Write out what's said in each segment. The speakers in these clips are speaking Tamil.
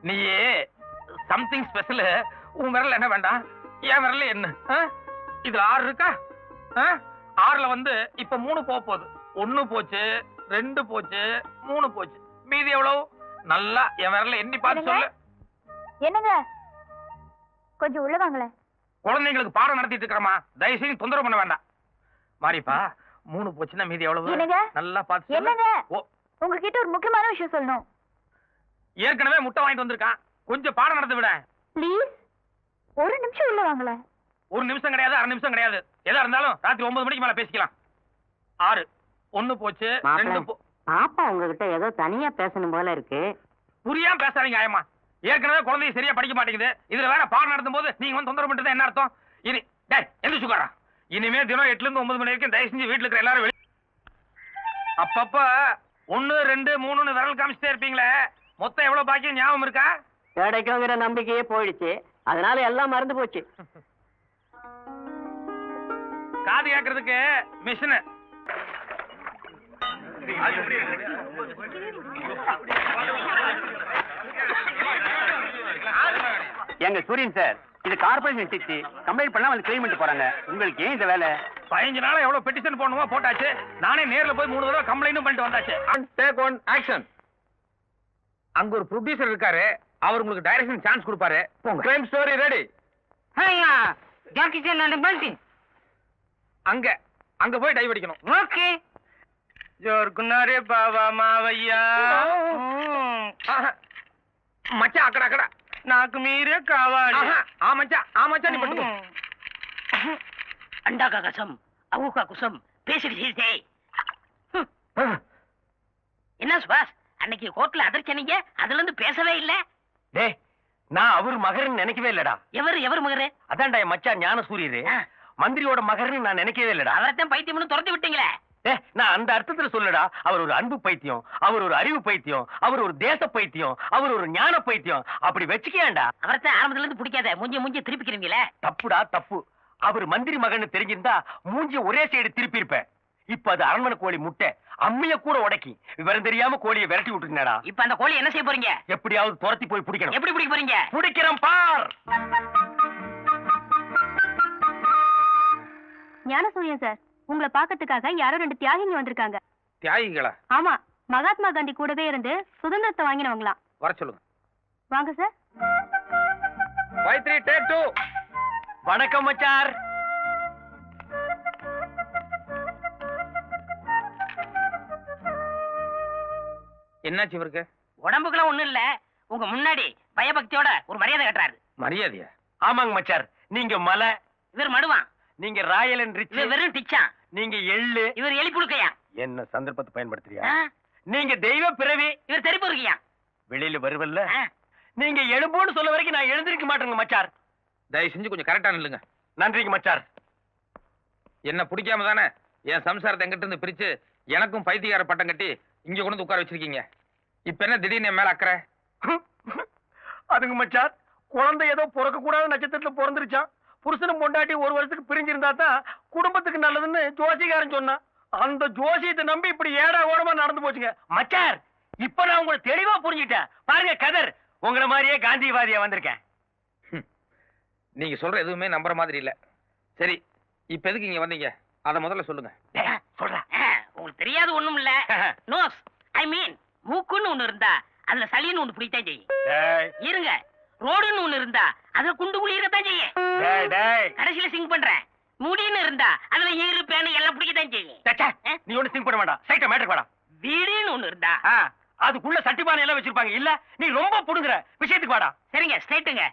நீ சம்திங் ஸ்பெஷல். உன் விரல் என்ன வேண்டாம், என் விரல் என்ன? இதுல 6 இருக்கா? 6ல வந்து இப்ப 3 போகுது. 1 போச்சு, 2 போச்சு, 3 போச்சு. மீதி எவ்வளவு? நல்லா என் விரல எண்ணி பார்த்து சொல்லு. என்னங்க, கொஞ்சம் உள்ள வாங்களே. குழந்தைங்களுக்கு பாடம் நடத்திட்டு இருக்கிறமா, தயவு செய்து தொந்தரவு பண்ண வேண்டாம். மாரிப்பா 3 போச்சுன்னா மீதி எவ்வளவு? நல்லா பார்த்து என்னங்க, உங்ககிட்ட ஒரு முக்கியமான விஷயம் சொல்லணும். ஏற்கனவே முட்டை வாங்கிட்டு வந்திருக்கான், கொஞ்சம் பாடம் நடத்த விட. ப்ளீஸ் ஒரு நிமிஷம் உள்ள வாங்களே. 1 நிமிஷம் கிடையாது, 1/2 நிமிஷம் கிடையாது. எதா இருந்தாலும் ராத்திரி 9 மணிக்கு மேல பேசிக்கலாம். 6 1 போச்சு, 2 பாப்பா உங்ககிட்ட ஏதோ தனியா பேசணும் போல இருக்கு. புரியாம பேசாதீங்க ஆயம்மா. ஏற்கனவே குழந்தைய சரியா படிக்க மாட்டேங்குது, இதுல வேற பாடம் நடத்தும் போது நீங்க வந்து தொந்தரவு பண்றது என்ன அர்த்தம்? இனி டேய் எந்திரிச்சு உட்காரா. இனிமே தினம் 8ல இருந்து 9 மணி வரைக்கும் தயவு செஞ்சு வீட்டுல இருக்கிற எல்லாரும் வெளியே. அப்பப்ப 1 2 3ன்னு விரல் காமிச்சிட்டே இருப்பீங்களே, மொத்தம் எவ்வளவு பாக்கி ஞாபகம் இருக்கா? கிடைக்குங்கிற நம்பிக்கையே போயிடுச்சு, அதனால எல்லாம் மறந்து போச்சு. காது கேட்கறதுக்கு மிஷின். எங்க சூரியன் சார், இது கார்பரேஷன் டிச்சி கம்ப்ளைண்ட் பண்ணா வந்து கிளைம் பண்ணிட்டு போறாங்க. உங்களுக்கு ஏன் இந்த வேலை? 15 நாளா எவ்வளவு பெட்டிஷன் போடணுமோ போட்டாச்சு. நானே நேர்ல போய் 3 தடவை கம்ப்ளைண்டும் பண்ணிட்டு வந்தாச்சு. Take one action. அங்க ஒரு ப்ரொடியூசர் இருக்காரு, அவர் உங்களுக்கு டைரக்ஷன் சான்ஸ் கொடுப்பாரு. Crime story ready. ஹையா ஜாக்கி சான் அண்ட் பல்டி. அங்க போய் டைவ் அடிக்கணும். ஓகே. ஜோர் குன்னாரே பாவா மாவையா. மச்சான் அக்கட அக்கட నాకు మీరే కావాలి. ఆ మచ్చా నీ పట్టుకో. अंडा का कसम अबू का कुसम பேசிட்டு சீர்த்தே. என்ன சுபாஷ், அன்னைக்கு கோர்ட்ல அதிர்ச்சனீங்க, அதுல இருந்து பேசவே இல்ல. டேய், நான் அவர் மகர்னு நினைக்கவே இல்லடா. எவர் மகரே? அதான்டா என் மச்சான் ஞான சூரியரு, மந்திரியோட மகர்னு நான் நினைக்கவே இல்லடா. அவரைத்தான் பைத்தியம்னு துரத்தி விட்டீங்களே. நான் அந்த அர்த்தத்துல சொல்லடா. அவர் ஒரு அன்பு பைத்தியம், அவர் ஒரு அறிவு பைத்தியம், அவர் ஒரு தேச பைத்தியம், அவர் ஒரு ஞான பைத்தியம். அப்படி வச்சுக்கேன்டா. அவரைத்தான் ஆரம்பத்துல இருந்து பிடிக்காத, மூஞ்சி திருப்பிக்கிறீங்களே. தப்புடா தப்பு. அவர் மந்திரி மகன்னு தெரிஞ்சிருந்தா மூஞ்சி ஒரே சைடு திருப்பி இருப்பேன். இப்ப அது அரண்மனை கோழி முட்டை, அம்மிய கூட உடைக்கி விவரம் தெரியாம கோழியை விரட்டி விட்டுருந்தா. இப்ப அந்த கோழி என்ன செய்ய போறீங்க? எப்படியாவது துரத்தி போய் பிடிக்கணும். எப்படி பிடிக்க போறீங்க? பிடிக்கிறேன் பார். ஞானசூரியன் சார், உங்களை பாக்கிறதுக்காக யாரோ 2 தியாகிங்க வந்திருக்காங்க. தியாகிகளா? ஆமா, மகாத்மா காந்தி கூடவே இருந்து சுதந்திரத்தை வாங்கினவங்களாம். வர சொல்லுங்க. வாங்க சார். 5 3 டேக் 2. வணக்கம் மச்சார். என்னாச்சு இவருக்கு? உடம்புக்குலாம் ஒண்ணும் இல்ல, உங்க முன்னாடி பயபக்தியோட ஒரு மரியாதை கட்டுறாரு. மரியாதையா? ஆமாங்க மச்சார். நீங்க மலை, இவர் மடுவான். நீங்க ராயல் அண்ட் ரிச், இவர் வெறும் டிச்சான். நீங்க எள்ளு, இவர் எலி புழுக்கையா. என்ன சந்தர்ப்பத்தை பயன்படுத்துறியா? நீங்க தெய்வ பிறவி, இவர் தெறிப்பு இருக்கியா. வெளியில வருவல்ல. நீங்க எழும்போன்னு சொல்ல வரைக்கும் நான் எழுந்திருக்க மாட்டேங்க மச்சார். தயவு செஞ்சு கொஞ்சம் கரெக்டா நில்லுங்க. நன்றிங்க மச்சார். என்ன பிடிக்காம தானே என் சம்சாரத்தை எங்கிட்ட இருந்து பிரிச்சு எனக்கும் பைத்தியக்கார பட்டம் கட்டி இங்க கொண்டு உட்கார வச்சிருக்கீங்க. இப்ப என்ன திடீர்னு என் மேல அக்கறை? அதுங்க மச்சார், குழந்தை ஏதோ பிறக்க கூடாத நட்சத்திரத்துல பிறந்துருச்சான். புருஷனும் பொண்டாட்டி 1 வருஷத்துக்கு பிரிஞ்சிருந்தா தான் குடும்பத்துக்கு நல்லதுன்னு ஜோசிகாரன் சொன்னான். அந்த ஜோசியத்தை நம்பி இப்படி ஏடா ஓடமா நடந்து போச்சுங்க மச்சார். இப்ப நான் உங்களை தெளிவா புரிஞ்சுட்டேன். பாருங்க கதர், உங்களை மாதிரியே காந்திவாதியா வந்திருக்கேன். நீங்க சொல்ற எதுவுமே நம்புற மாதிரி இல்ல. சரி, இப்ப எதுக்கு இங்க வந்தீங்க அத முதல்ல சொல்லுங்க. சொல்றேன். உங்களுக்கு தெரியாது ஒண்ணும் இல்ல. நோஸ் ஐ மீன் மூக்குன்னு ஒண்ணு இருந்தா அதுல சளின்னு ஒண்ணு பிடித்தான் செய்யும். இருங்க, ரோடுன்னு ஒண்ணு இருந்தா அதுல குண்டு குளிரத்தான் செய்யும். கடைசியில சிங் பண்றேன். முடின்னு இருந்தா அதுல ஈரு பேனு எல்லாம் பிடிக்கத்தான் செய்யும். நீ ஒண்ணு சிங் பண்ண வேண்டாம். சைட்ட மேட்டர் வாடா. வீடுன்னு ஒண்ணு இருந்தா அதுக்குள்ள சட்டிபானை எல்லாம் வச்சிருப்பாங்க. இல்ல நீ ரொம்ப புடுங்குற விஷயத்துக்கு வாடா. சரிங்க, ஸ்ட்ரைட்டுங்க.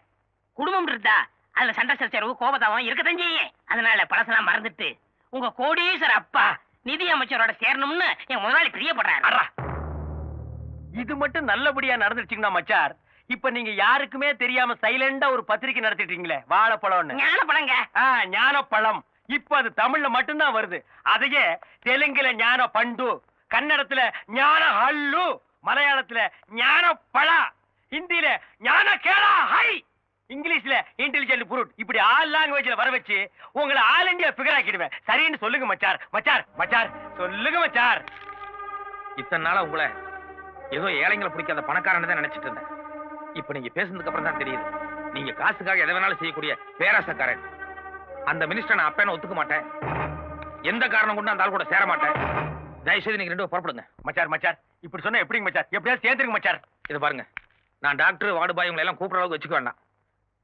குடும்பம் இருந்தா அதுல சண்டை சச்சரவு கோபதாவும் இருக்கத்தான் செய்யும். அதனால பழசெல்லாம் மறந்துட்டு உங்க கோடீஸ்வர அப்பா நிதி அமைச்சரோட சேரணும்னு என் முதலாளி பிரியப்படுறாரு. இது மட்டும் நல்லபடியா நடந்துருச்சுங்கன்னா மச்சார், இப்ப நீங்க யாருக்குமே தெரியாம சைலண்டா ஒரு பத்திரிக்கை நடத்திட்டீங்களே, வாழைப்பழம். ஞானப்பழங்க. ஞானப்பழம். இப்ப அது தமிழ்ல மட்டும்தான் வருது. அதையே தெலுங்குல ஞான பண்டு, கன்னடத்துல ஞான ஹல்லு, மலையாளத்துல ஞான பழா, ஹிந்தியில ஞான கேளா ஹை, இங்கிலீஷ்ல இன்டெலிஜென்ட் ஃப்ரூட். இப்படி ஆல் லாங்குவேஜ்ல வர வச்சு உங்களை ஆல் இந்தியா ஃபிகர் ஆக்கிடுவேன். சரின்னு சொல்லுங்க மச்சார். மச்சார் மச்சார் சொல்லுங்க மச்சார். இத்தனை நாளா உங்களை ஏதோ ஏழைங்களை பிடிக்காத பணக்காரன்னு தான் நினைச்சிட்டு இருந்தேன். இப்ப நீங்க பேசுனதுக்கு அப்புறம் தான் தெரியுது நீங்க காசுக்காக எதை வேணாலும் செய்யக்கூடிய பேராசக்காரன். அந்த மினிஸ்டர் நான் அப்பேன ஒத்துக்க மாட்டேன். எந்த காரணம் கொண்டு அந்த ஆள் கூட சேர மாட்டேன். தயவுசெய்து நீங்க 2 பேரும் புறப்படுங்க. மச்சார் இப்படி சொன்னா எப்படிங்க மச்சார்? எப்படியாவது சேர்ந்துருங்க மச்சார். இதை பாருங்க, நான் டாக்டர் வார்டு பாய் உங்களை எல்லாம் கூப்பிடுற அளவுக்கு வச்சுக்க வேண்டாம்.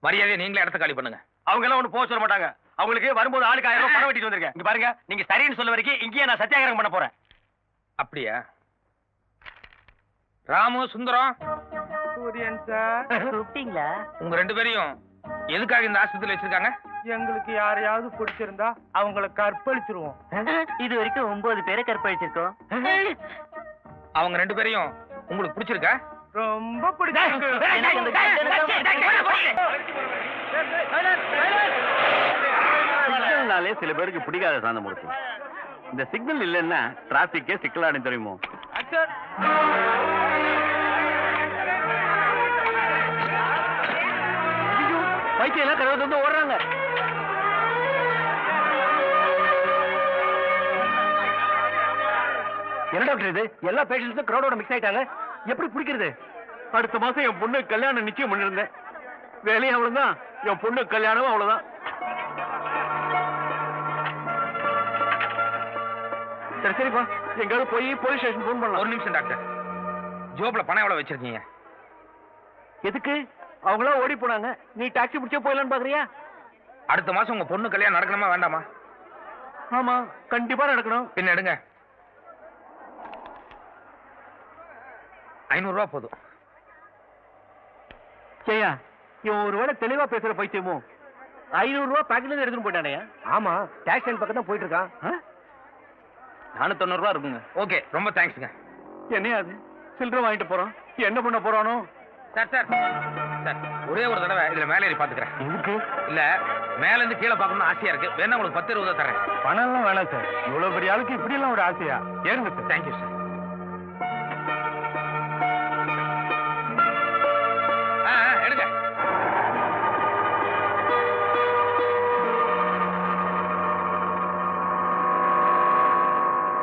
மரியாதையை நீங்களே இடத்த காலி பண்ணுங்க. அவங்க எல்லாம் ஒண்ணு போக சொல்ல மாட்டாங்க. அவங்களுக்கு வரும்போது ஆளுக்கு 1000 ரூபாய் பணம் வெட்டிட்டு வந்திருக்கேன். இங்க பாருங்க, நீங்க சரின்னு சொல்ல வரைக்கும் இங்கேயே நான் சத்தியாகிரகம் பண்ண போறேன். அப்படியா? ராமு, சுந்தரம், சூரியன் சார், கூப்பிட்டீங்களா? உங்க 2 பேரையும் எதுக்காக இந்த ஆஸ்பத்திரியில் வச்சிருக்காங்க? எங்களுக்கு யாரையாவது பிடிச்சிருந்தா அவங்கள கற்பழிச்சிருவோம். இது வரைக்கும் 9 பேரை கற்பழிச்சிருக்கோம். அவங்க 2 பேரையும் உங்களுக்கு பிடிச்சிருக்கா? ரொம்ப பிடிச்சிருக்கு. சிக்னல்னாலே சில பேருக்கு பிடிக்காத சாந்தமூர்த்தி. இந்த சிக்னல் இல்லைன்னா டிராபிக்கே சிக்கலானு தெரியுமோ? பைத்தியம் எல்லாம் கதவை வந்து ஓடுறாங்க. என்ன டாக்டர் இது? எல்லா பேஷண்ட்ஸும் கிரௌடோட மிக்ஸ் ஆயிட்டாங்க. எப்படி பிடிக்கிறது? அடுத்த மாசம் என் பொண்ணு கல்யாணம் நிச்சயம் பண்ணிருந்தேன். வேலையும் அவ்வளவுதான், என் பொண்ணு கல்யாணமும் அவ்வளவுதான். சரிப்பா, எங்காவது போய் போலீஸ் ஸ்டேஷன் போன் பண்ணலாம். ஒரு நிமிஷம் டாக்டர், ஜோப்ல பணம் எவ்வளவு வச்சிருக்கீங்க? எதுக்கு? அவங்களா ஓடி போனாங்க, நீ டாக்ஸி பிடிச்சே போயிடலான்னு பாக்குறியா? அடுத்த மாசம் உங்க பொண்ணு கல்யாணம் நடக்கணுமா வேண்டாமா? ஆமா, கண்டிப்பா நடக்கணும். பின்ன எடுங்க. 500 ரூபாய் போதும். சரியா? இவன் ஒருவேளை தெளிவா பேசுற பைத்தியமோ? 500 ரூபாய் பாக்கெட்ல இருந்து எடுத்துட்டு போயிட்டானே. ஆமா, டாக்ஸி ஸ்டாண்ட் பக்கம் தான் போயிட்டு இருக்கான். 490 ரூபாய் இருக்குங்க. ஓகே, ரொம்ப தேங்க்ஸ்ங்க. என்னையா அது? சில்லறை வாங்கிட்டு போறோம், என்ன பண்ண போறானோ? சார் சார் சார், ஒரே ஒரு தடவை இதுல மேலே ஏறி பாத்துக்கிறேன். எதுக்கு? இல்ல, மேல இருந்து கீழே பார்க்கணும்னு ஆசையா இருக்கு. வேணா உங்களுக்கு 10 20 தரேன். பணம் எல்லாம் வேணாம் சார். இவ்வளவு பெரிய ஆளுக்கு இப்படி எல்லாம் ஒரு ஆசையா? ஏறுங்க சார். Thank you sir. எடுங்க.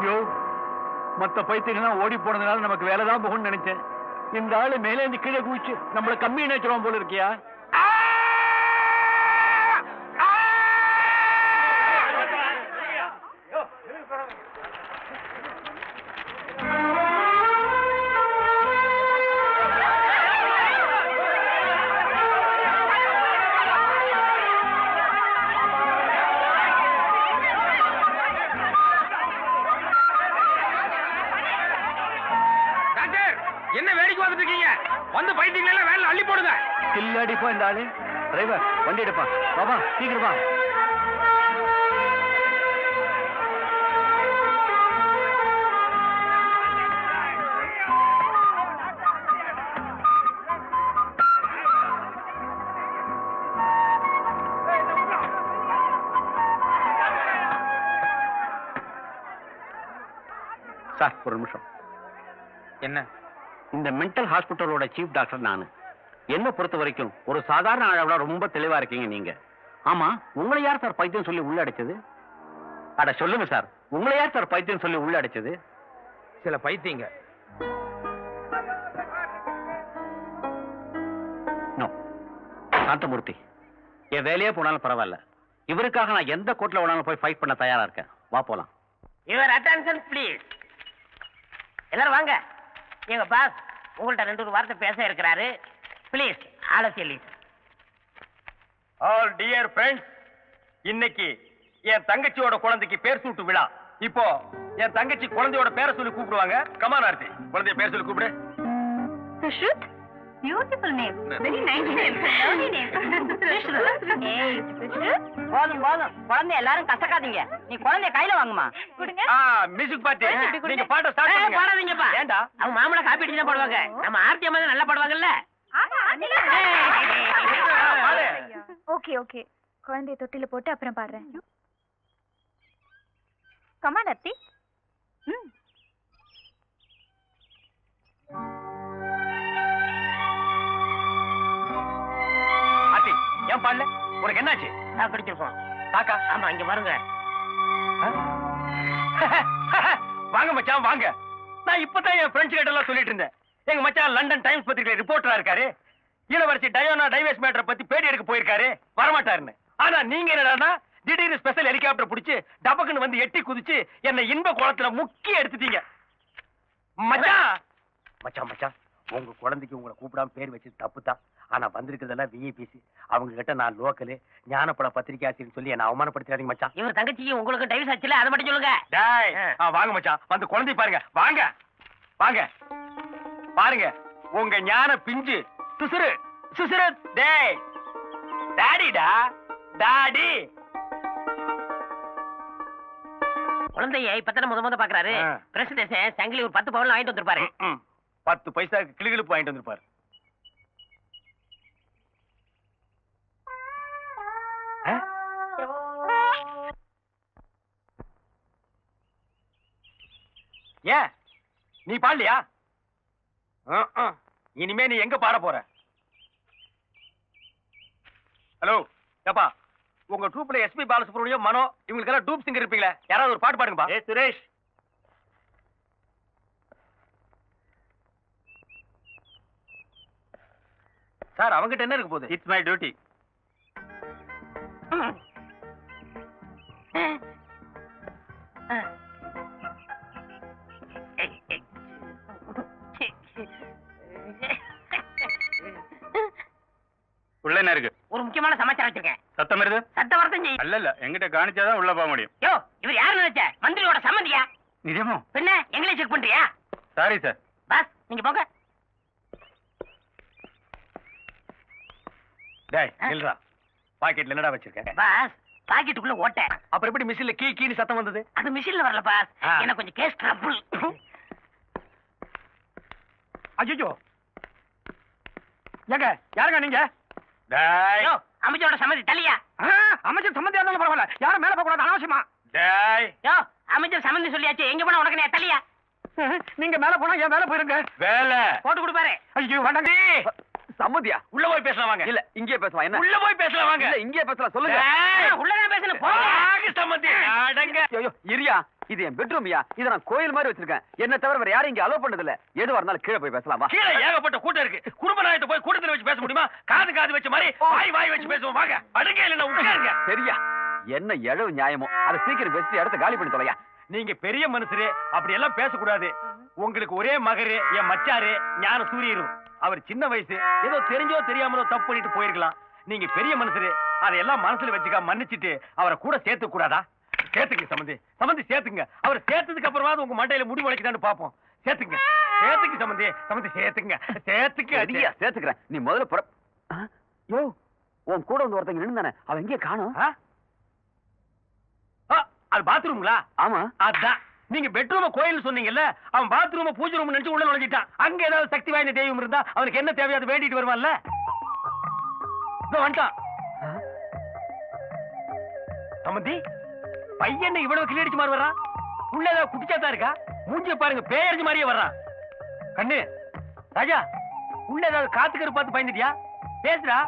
யோ, மத்த பைத்தியங்கள்லாம் ஓடி போனதுனால நமக்கு வேலைதான் போகும்னு நினைச்சேன். இந்த ஆளு மேலே இருந்து கீழே குதிச்சு நம்மள கம்மி நினைச்சிருவோம் போல இருக்கியா? டாக்டர், என்ன வேடிக்கை பார்த்துட்டு இருக்கீங்க? வந்து பைத்தியங்களை எல்லாம் வேலை அள்ளி போடுங்க. கில்லாடிப்பா இந்த ஆளு. டிரைவர், வண்டி எடுப்பா. பாபா, சீக்கிரம் வா. சார், ஒரு நிமிஷம். என்ன? இந்த மென்டல் ஹாஸ்பிட்டலோட சீஃப் டாக்டர் நானு. என்ன பொறுத்த வரைக்கும் ஒரு சாதாரண ஆளோட ரொம்ப தெளிவா இருக்கீங்க நீங்க. ஆமா, உங்களை யார் சார் பைத்தியம் சொல்லி உள்ள அடைச்சது? அட சொல்லுங்க சார், உங்களை யார் சார் பைத்தியம் சொல்லி உள்ள அடைச்சது? சில பைத்தியங்க. நோ, சாந்தமூர்த்தி, என் வேலையே போனாலும் பரவாயில்ல. இவருக்காக நான் எந்த கோர்ட்ல வேணாலும் போய் ஃபைட் பண்ண தயாரா இருக்கேன். வா போலாம். Your attention please. எல்லாரும் வாங்க. எங்க பாஸ் உங்கள்ட்ட 2 வார்த்தை பேச இருக்கிறாரு. ப்ளீஸ், ஆலோசி. ஆல் டியர் ஃப்ரெண்ட்ஸ், இன்னைக்கு என் தங்கச்சியோட குழந்தைக்கு பேர் சூட்டு விழா. இப்போ என் தங்கச்சி குழந்தையோட பேரை சொல்லி கூப்பிடுவாங்க. கமான் ஆர்த்தி, குழந்தைய பேர் சொல்லி கூப்பிடு. Sushrut, beautiful name. Very nice name. Lovely name. Sushrut. ஏய் சுஷ்ருத், போதும் போதும், குழந்தை எல்லாரும் கசக்காதீங்க. நீ குழந்தைய கையில வாங்குமா. கொடுங்க. மியூசிக் பார்ட்டி, நீங்க பாட்ட ஸ்டார்ட் பண்ணுங்க. பாடாதீங்கப்பா. ஏண்டா? அவங்க மாமலை காப்பி அடிச்சு தான் பாடுவாங்க. நம்ம ஆர்த்தி அம்மா தான் நல்லா பாடுவாங்கல்ல. ஆமா, பாடு. ஓகே ஓகே, குழந்தைய தொட்டில போட்டு அப்புறம் பாடுறேன். கமான் அத்தி. ஆர்த்தி, ஏன் பாடல? உனக்கு என்னாச்சு? நான் பிடிச்சிருக்கோம். தாக்கா? ஆமா, இங்க பாருங்க. வாங்க மச்சான், வாங்க. நான் இப்பதான் என் ஃப்ரெண்ட்ஸ் கிட்ட எல்லாம் சொல்லிட்டு இருந்தேன். எங்க மச்சான் லண்டன் டைம்ஸ் பத்திரிகை ரிப்போர்ட்டரா இருக்காரு. இளவரசி டயோனா டைவர்ஸ் மேட்டரை பத்தி பேடி எடுக்க போயிருக்காரு, வரமாட்டாருன்னு. ஆனா நீங்க என்னடான்னா திடீர்னு ஸ்பெஷல் ஹெலிகாப்டர் பிடிச்சு டபக்குன்னு வந்து எட்டி குதிச்சு என்ன இன்ப குளத்துல முக்கி எடுத்துட்டீங்க. மச்சான் மச்சான் மச்சான், உங்க குழந்தைக்கு உங்களை கூப்பிடாம பேர் வச்சு தப்பு தான். ஆனா வந்திருக்கிறதெல்லாம் விஐபிசி. அவங்க கிட்ட நான் லோக்கலு ஞானப்பட பத்திரிகை ஆசிரியர் சொல்லி என்ன அவமானப்படுத்தாதீங்க மச்சான். இவர் தங்கச்சிக்கு உங்களுக்கு டைவர்ஸ் ஆச்சுல, அதை மட்டும் சொல்லுங்க. டேய், வாங்க மச்சான், வந்து குழந்தை பாருங்க. வாங்க வாங்க பாருங்க, உங்க ஞான பிஞ்சு சுசுரு சுசுரு. டேய் டாடிடா, டாடி. குழந்தைய இப்பதானே முத பாக்குறாரு. பிரசிடேஷன் சங்கிலி ஒரு 10 பவுன் வாங்கிட்டு வந்திருப்பாரு. 10 பைசாக்கு கிளிகிழிப்பு வாங்கிட்டு வந்திருப்பாரு. ஏன் நீ பாடலையா? இனிமே நீ எங்க பாட போற? ஹலோ ஏப்பா, உங்க ட்ரூப்ல எஸ்பி பாலசுப்ரமணியம், மனோ இவங்களுக்கு எல்லாம் டூப் சிங்கர் இருப்பீங்களே, யாராவது ஒரு பாட்டு பாடுங்கப்பா. ஏ சுரேஷ். சார் அவங்கிட்ட என்ன இருக்கு போகுது? It's my duty. உள்ள என்ன இருக்கு? ஒரு முக்கியமான சமாச்சாரம் வச்சிருக்கேன். சத்தம் வருது? சத்த வரத்தம் செய்யும். அல்ல எங்கிட்ட காணிச்சாதான் உள்ள போக முடியும். யோ, இவர் யாரு நினைச்ச? மந்திரியோட சம்மந்தியா? நிஜமோ? பின்ன எங்களை செக் பண்றியா? Sorry sir. பாஸ் நீங்க போங்க. டேய் நில்றா, பாக்கெட்ல என்னடா வச்சிருக்க? பாஸ் பாக்கெட்டுக்குள்ள ஓட்ட. அப்புறம் எப்படி மிஷின்ல கீ கீன்னு சத்தம் வந்தது? அது மிஷின்ல வரல பாஸ், எனக்கு கொஞ்சம் கேஸ் ட்ரபிள். ஐயோ ஏங்க, யாருங்க நீங்க? டேய், யோ, அமைச்சரோட சம்மதி தள்ளியா? அமைச்சர் சம்மந்தியா இருந்தாலும் பரவாயில்ல, யாரும் மேல போக கூடாது, அனாவசியமா. டேய், யோ, அமைச்சர் சம்மதி சொல்லியாச்சு, எங்க போனா உனக்கு நான் தள்ளியா? நீங்க மேல போனா ஏன் மேல போயிருங்க. வேலை போட்டு கொடுப்பாரு. ஐயோ வேண்டாண்டி. சம்மதியா? உள்ள போய் பேசலாம் வாங்க. இல்ல இங்கே பேசலாம். என்ன? உள்ள போய் பேசலாம் வாங்க. இல்ல இங்கே பேசலாம், சொல்லுங்க. டேய், உள்ளதான் பேசணும் போங்க. வாங்க சம்மந்தி. அடங்க. ஐயோ இரியா, இது என் பெட்ரூம்யா. இத நான் கோயில் மாதிரி வச்சிருக்கேன். என்ன தவிர வேற யாரும் இங்க அலோவ் பண்ணது இல்ல. எதுவா இருந்தாலும் கீழே போய் பேசலாமா? கீழே ஏகப்பட்ட கூட்டம் இருக்கு. குடும்ப நாயத்தை போய் கூட்டத்துல வச்சு பேச முடியுமா? காது வச்ச மாதிரி வாய் வச்சு பேசுவோம். வாங்க அடங்க, இல்ல உட்காருங்க. சரியா, என்ன எழவு நியாயமோ அதை சீக்கிரம் பேசிட்டு இடத்த காலி பண்ணி தொலையா. நீங்க பெரிய மனுஷரு, அப்படி எல்லாம் பேசக்கூடாது. உங்களுக்கு ஒரே மகரு, என் மச்சாரு ஞான சூரியரும். அவர் சின்ன வயசு, ஏதோ தெரிஞ்சோ தெரியாமலோ தப்பு பண்ணிட்டு போயிருக்கலாம். நீங்க பெரிய மனுஷரு, அதையெல்லாம் மனசுல வச்சுக்க மன்னிச்சிட்டு அவரை கூட சேர்த்து கூடாதா? சேர்த்துங்க சம்பந்தி, சம்பந்தி சேர்த்துங்க. அவர் சேர்த்ததுக்கு அப்புறமா உங்க மண்டையில முடி உழைக்குதான்னு பாப்போம். சேர்த்துங்க, சேர்த்துங்க சம்பந்தி, சம்பந்தி சேர்த்துங்க, சேர்த்துக்க. சரியா, சேர்த்துக்கிறேன். நீ முதல்ல புற. யோ, உன் கூட வந்து ஒருத்தங்க நின்னுதானே, அவன் எங்கே காணோம்? அது பாத்ரூம்ங்களா? ஆமா. அதான் நீங்க பெட்ரூம கோயில் சொன்னீங்கல்ல, அவன் பாத்ரூம பூஜை ரூம் நினைச்சு உள்ள நுழைஞ்சிட்டான். அங்க ஏதாவது சக்தி வாய்ந்த தெய்வம் இருந்தா அவனுக்கு என்ன தேவையோ அதை வேண்டிட்டு வருவான்ல. வந்துட்டான் சம்பந்தி. பையன் இவ்வளவு கிளியடிச்சு மாதிரி வர்றான். உள்ள ஏதாவது குட்டிச்சாத்தான் இருக்கா? மூஞ்சிய பாருங்க, பேயடிச்சு மாதிரியே வர்றான். கண்ணு ராஜா, உள்ள ஏதாவது காத்துக்கரு பார்த்து பயந்துட்டியா? பேசுறா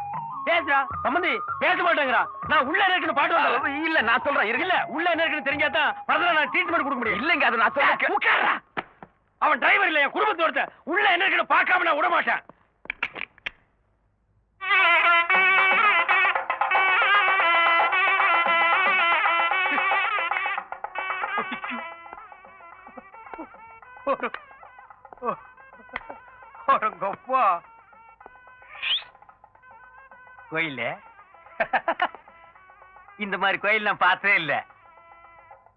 பேசுறா. சம்பந்தி பேச மாட்டேங்கிறா. நான் உள்ள இருக்குன்னு பாட்டு வந்தா. இல்ல நான் சொல்றேன், இல்ல உள்ள என்ன இருக்குன்னு தெரிஞ்சாதான் பரவாயில்ல, நான் ட்ரீட்மெண்ட் கொடுக்க முடியும். இல்லங்க, அது நான் சொல்றேன். உட்கார்றா. அவன் டிரைவர் இல்ல, என் குடும்பத்தோட. உள்ள என்ன இருக்குன்னு பார்க்காம நான் விட மாட்டேன். கோயில் இந்த மாதிரி கோயில் நான் பார்த்ததே இல்ல.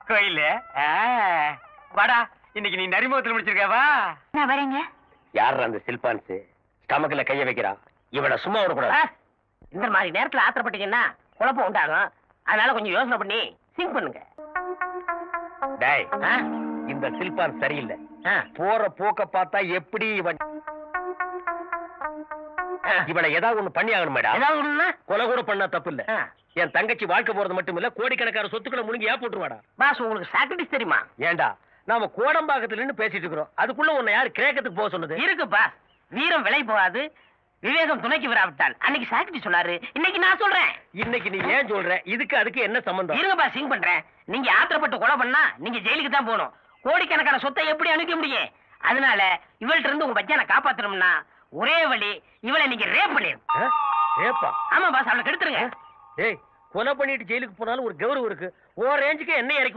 கோயில் வாடா, இன்னைக்கு நீ நரிமுகத்தில் முடிச்சிருக்கவா? நான் வரேங்க. யார் அந்த சில்பான்ஸ் ஸ்டமக்ல கைய வைக்கிறான்? இவனை சும்மா விடக்கூடாது. இந்த மாதிரி நேரத்துல ஆத்திரப்பட்டீங்கன்னா குழப்பம் உண்டாகும். அதனால கொஞ்சம் யோசனை பண்ணி சிங்க் பண்ணுங்க. டேய், இந்த சில்பான் சரியில்லை. போற போக்க பார்த்தா எப்படி இவனை ஏதாவது ஒண்ணு பண்ணி ஆகணும் மேடம். ஏதாவது ஒண்ணுன்னா கொலை கூட பண்ணா தப்பு இல்ல. என் தங்கச்சி வாழ்க்கை போறது மட்டும் இல்ல, கோடிக்கணக்கான சொத்துக்களை முழுங்கி போட்டுருவாடா. பாஸ் உங்களுக்கு சாக்ரிட்டிஸ் தெரியுமா? ஏண்டா, நாம கோடம்பாக்கத்துல நின்னு பேசிட்டு இருக்கிறோம். அதுக்குள்ள உன்னை யாரு கிரேக்கத்துக்கு போக சொன்னது? இருக்கு பாஸ், வீரம் விலை போகாது, விவேகம் துணைக்கு விராவிட்டால். அன்னைக்கு சாக்ரிட்டி சொன்னாரு, இன்னைக்கு நான் சொல்றேன். இன்னைக்கு நீ ஏன் சொல்ற? இதுக்கு அதுக்கு என்ன சம்பந்தம்? இருங்க பாஸ், சிங் பண்றேன். நீங்க ஆத்திரப்பட்டு கொலை பண்ணா நீங்க ஜெயிலுக்கு தான் போகணும். கோடிக்கணக்கான சொத்தை எப்படி அனுப்ப முடியும்? அதனால இவள்கிட்ட இருந்து உங்க பையனை காப்பாத்தணும்னா ஒரே வழி இவளை நீங்க ரேப் பண்ணிருங்க. ஏப்பா ஆமா பாஸ், அவளை கெடுத்துருங்க. ஏய், கொலை பண்ணிட்டு ஜெயிலுக்கு போனாலும் ஒரு கௌரவம் இருக்கு. ஓ ரேஞ்சுக்கு என்ன இறக்கி